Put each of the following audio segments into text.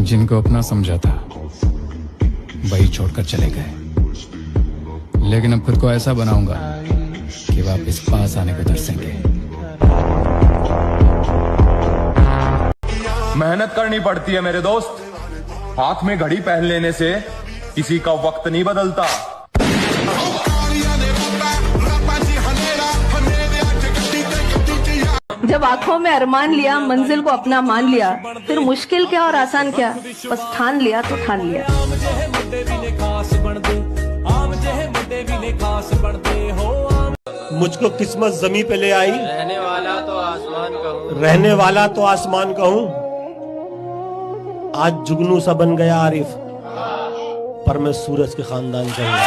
जिनको अपना समझा था वही छोड़कर चले गए, लेकिन अब खुद को ऐसा बनाऊंगा कि वापस पास आने को तरसेंगे। मेहनत करनी पड़ती है मेरे दोस्त, हाथ में घड़ी पहन लेने से किसी का वक्त नहीं बदलता। जब आंखों में अरमान लिया, मंजिल को अपना मान लिया, फिर मुश्किल क्या और आसान क्या, बस ठान लिया तो ठान लिया। मुझको किस्मत जमीन पे ले आई, रहने वाला तो आसमान कहूँ, रहने वाला तो आसमान कहूँ। आज जुगनू सा बन गया आरिफ, पर मैं सूरज के खानदान का हूँ।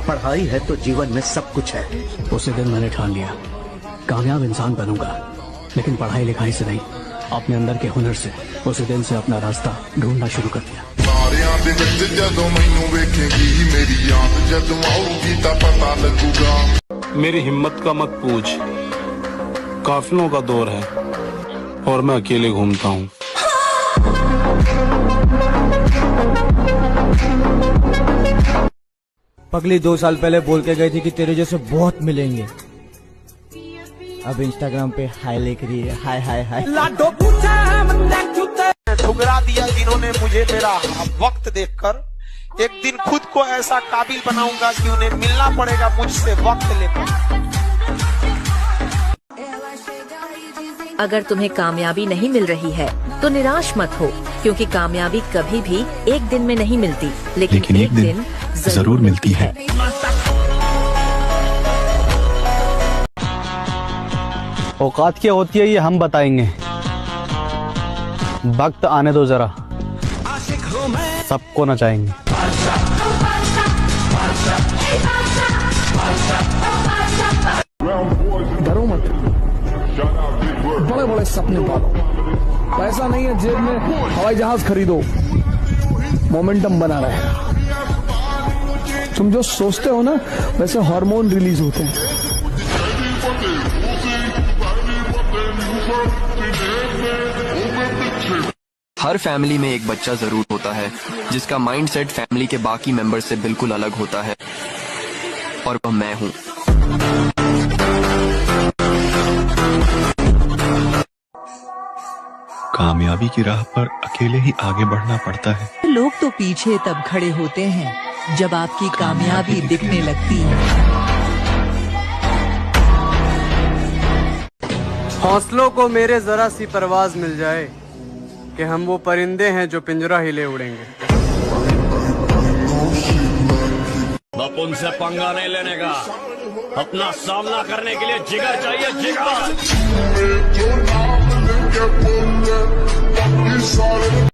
पढ़ाई है तो जीवन में सब कुछ है। उसी दिन मैंने ठान लिया कामयाब इंसान बनूंगा, लेकिन पढ़ाई लिखाई से नहीं, अपने अंदर के हुनर से। उसी दिन से अपना रास्ता ढूंढना शुरू कर दिया। मेरी हिम्मत का मत पूछ, काफिलों का दौर है और मैं अकेले घूमता हूँ। पगली 2 साल पहले बोल के गई थी कि तेरे जैसे बहुत मिलेंगे, अब इंस्टाग्राम पे हाय लिख रही है, हाय हाय हाय। ठुकरा दिया जिन्होंने मुझे मेरा वक्त देखकर। एक दिन खुद को ऐसा काबिल बनाऊंगा कि उन्हें मिलना पड़ेगा मुझसे वक्त लेकर। अगर तुम्हें कामयाबी नहीं मिल रही है तो निराश मत हो, क्योंकि कामयाबी कभी भी एक दिन में नहीं मिलती, लेकिन एक दिन जरूर मिलती है। औकात क्या होती है ये हम बताएंगे, वक्त आने दो जरा, सबको नचाएंगे। डरो मत, बड़े बड़े सपने पालो। पैसा नहीं है जेब में, हवाई जहाज खरीदो, मोमेंटम बना रहेगा। तुम जो सोचते हो ना, वैसे हार्मोन रिलीज होते हैं। हर फैमिली में एक बच्चा जरूर होता है जिसका माइंडसेट फैमिली के बाकी मेंबर से बिल्कुल अलग होता है, और वह मैं हूँ। कामयाबी की राह पर अकेले ही आगे बढ़ना पड़ता है। लोग तो पीछे तब खड़े होते हैं जब आपकी कामयाबी दिखने लगती है। हौसलों को मेरे जरा सी परवाज मिल जाए कि हम वो परिंदे हैं जो पिंजरा ही ले उड़ेंगे। अब उनसे पंगा नहीं लेने का, अपना सामना करने के लिए जिगर चाहिए, जिगर।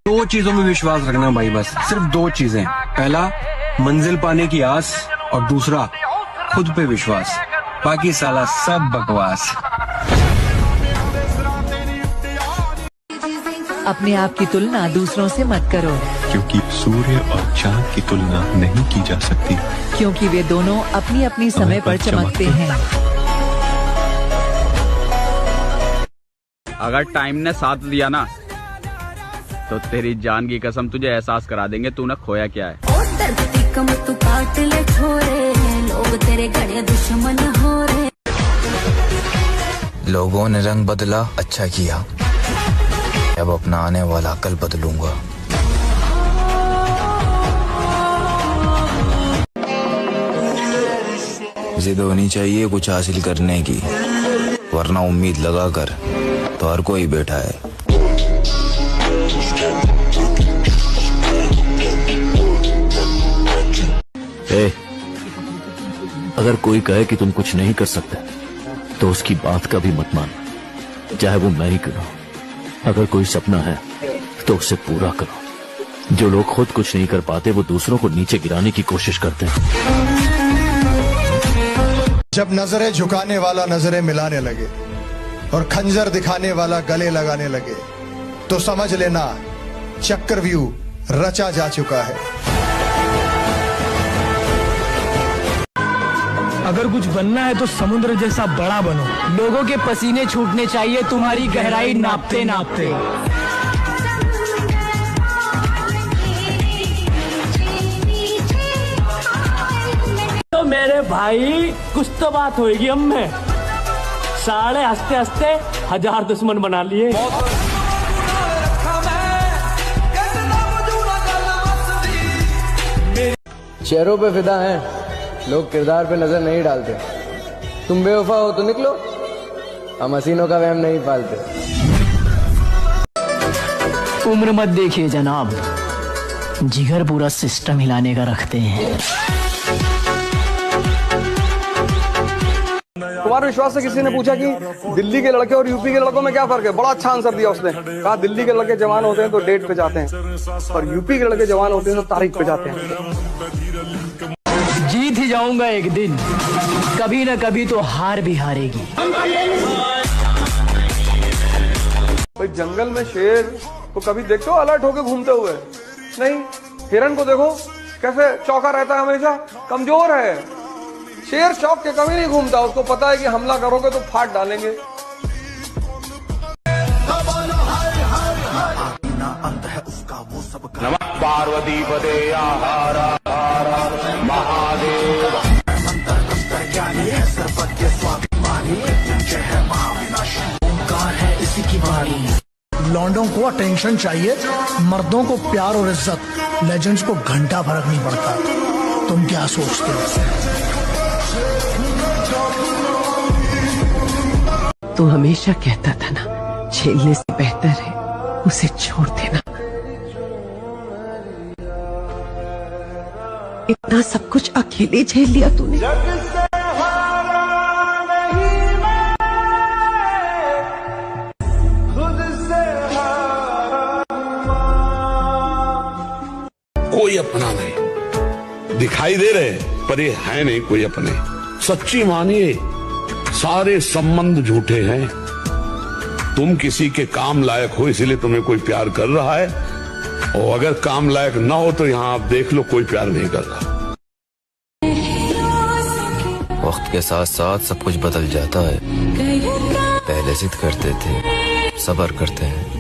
2 चीजों में विश्वास रखना भाई, बस सिर्फ 2 चीजें। पहला मंजिल पाने की आस, और दूसरा खुद पे विश्वास। बाकी साला सब बकवास। अपने आप की तुलना दूसरों से मत करो, क्योंकि सूर्य और चांद की तुलना नहीं की जा सकती, क्योंकि वे दोनों अपनी अपनी समय पर चमकते हैं। अगर टाइम ने साथ दिया ना, तो तेरी जान की कसम तुझे एहसास करा देंगे तूने खोया क्या है। तू काट ले छोरे, लोग तेरे गड़े दुश्मन हो रहे। लोगों ने रंग बदला, अच्छा किया, अब अपना आने वाला कल बदलूंगा। जिद होनी चाहिए कुछ हासिल करने की, वरना उम्मीद लगाकर तो हर कोई बैठा है। अगर कोई कहे कि तुम कुछ नहीं कर सकते तो उसकी बात का भी मत मान, चाहे वो मैं ही करूं। अगर कोई सपना है तो उसे पूरा करो। जो लोग खुद कुछ नहीं कर पाते वो दूसरों को नीचे गिराने की कोशिश करते हैं। जब नजरें झुकाने वाला नजरें मिलाने लगे और खंजर दिखाने वाला गले लगाने लगे, तो समझ लेना चक्रव्यूह रचा जा चुका है। अगर कुछ बनना है तो समुद्र जैसा बड़ा बनो। लोगों के पसीने छूटने चाहिए तुम्हारी गहराई नापते नापते। तो मेरे भाई कुछ तो बात होएगी हम में। साढ़े हंसते हंसते 1000 दुश्मन बना लिए। चेहरों पे फिदा हैं, लोग किरदार पे नजर नहीं डालते। तुम बेवफा हो तो निकलो, हम हसीनों का वहम नहीं पालते। उम्र मत देखिए जनाब, जिगर पूरा सिस्टम हिलाने का रखते हैं। तुम्हारे विश्वास से किसी ने पूछा कि दिल्ली के लड़के और यूपी के लड़कों में क्या फर्क है, बड़ा अच्छा आंसर दिया उसने। कहा दिल्ली के लड़के जवान होते हैं तो डेट पे जाते हैं और यूपी के लड़के जवान होते हैं तो तारीख पे जाते हैं। जीत ही जाऊंगा एक दिन, कभी न कभी तो हार भी हारेगी। भाई जंगल में शेर तो कभी देखते हो अलर्ट होके घूमते हुए? नहीं। हिरन को देखो कैसे चौका रहता है, हमेशा कमजोर है। शेर चौक के कभी नहीं घूमता, उसको पता है कि हमला करोगे तो फाड़ डालेंगे। नमः पार्वती पदे महादेव। लौंडों को अटेंशन चाहिए, मर्दों को प्यार और इज्जत। लेजेंड्स को घंटा फर्क नहीं पड़ता। तुम क्या सोचते हो? तू हमेशा कहता था ना, झेलने से बेहतर है उसे छोड़ देना। इतना सब कुछ अकेले झेल लिया तूने। कोई अपना नहीं दिखाई दे रहे, पर ये है नहीं कोई अपने। सच्ची मानिए, सारे संबंध झूठे हैं। तुम किसी के काम लायक हो इसलिए तुम्हें कोई प्यार कर रहा है, और अगर काम लायक ना हो तो यहाँ आप देख लो कोई प्यार नहीं कर रहा। वक्त के साथ साथ सब कुछ बदल जाता है। पहले जिद करते थे, सब्र करते हैं।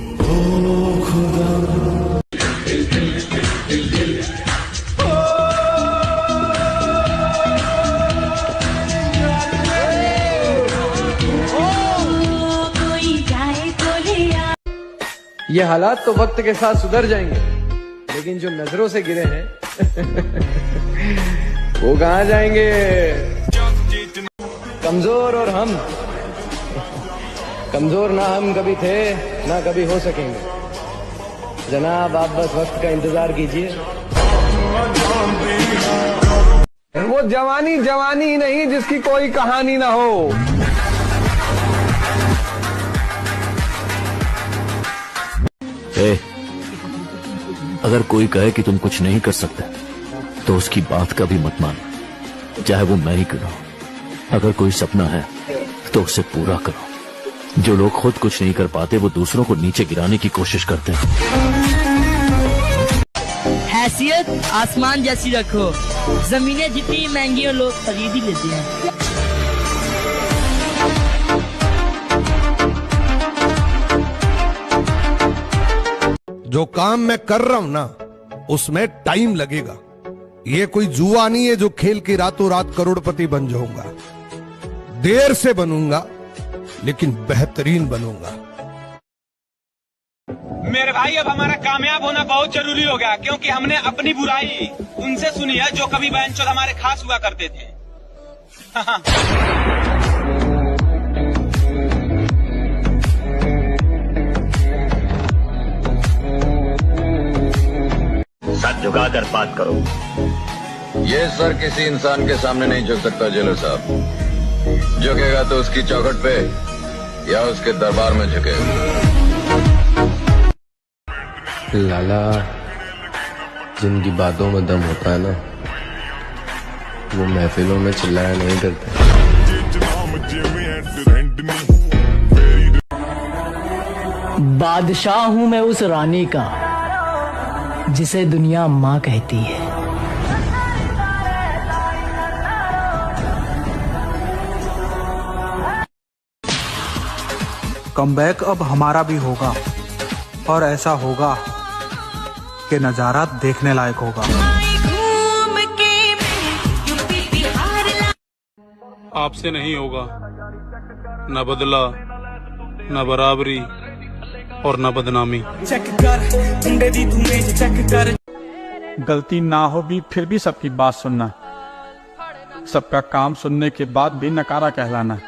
ये हालात तो वक्त के साथ सुधर जाएंगे, लेकिन जो नजरों से गिरे हैं वो कहाँ जाएंगे? कमजोर और हम, कमजोर ना हम कभी थे ना कभी हो सकेंगे। जनाब आप बस वक्त का इंतजार कीजिए। वो जवानी जवानी नहीं जिसकी कोई कहानी ना हो। अगर कोई कहे कि तुम कुछ नहीं कर सकते तो उसकी बात का भी मत मानो, चाहे वो मैं ही क्यों ना हो। अगर कोई सपना है तो उसे पूरा करो। जो लोग खुद कुछ नहीं कर पाते वो दूसरों को नीचे गिराने की कोशिश करते हैं। हैसियत आसमान जैसी रखो, जमीनें जितनी महंगी हो लोग खरीद ही लेते हैं। जो काम मैं कर रहा हूं ना उसमें टाइम लगेगा। ये कोई जुआ नहीं है जो खेल के रातों रात करोड़पति बन जाऊंगा। देर से बनूंगा लेकिन बेहतरीन बनूंगा। मेरे भाई अब हमारा कामयाब होना बहुत जरूरी हो गया, क्योंकि हमने अपनी बुराई उनसे सुनी है जो कभी बहनचोद हमारे खास हुआ करते थे। सर झुकाकर बात करो। ये सर किसी इंसान के सामने नहीं झुक सकता जेलर साहब। झुकेगा तो उसकी चौखट पे या उसके दरबार में झुकेगा। लाला, जिनकी बातों में दम होता है ना, वो महफिलों में चिल्लाया नहीं करते। बादशाह हूं मैं उस रानी का जिसे दुनिया माँ कहती है। कमबैक अब हमारा भी होगा और ऐसा होगा कि नजारा देखने लायक होगा। आपसे नहीं होगा न बदला, न बराबरी और न बदनामी। गलती ना हो भी फिर भी सबकी बात सुनना, सबका काम सुनने के बाद भी नकारा कहलाना।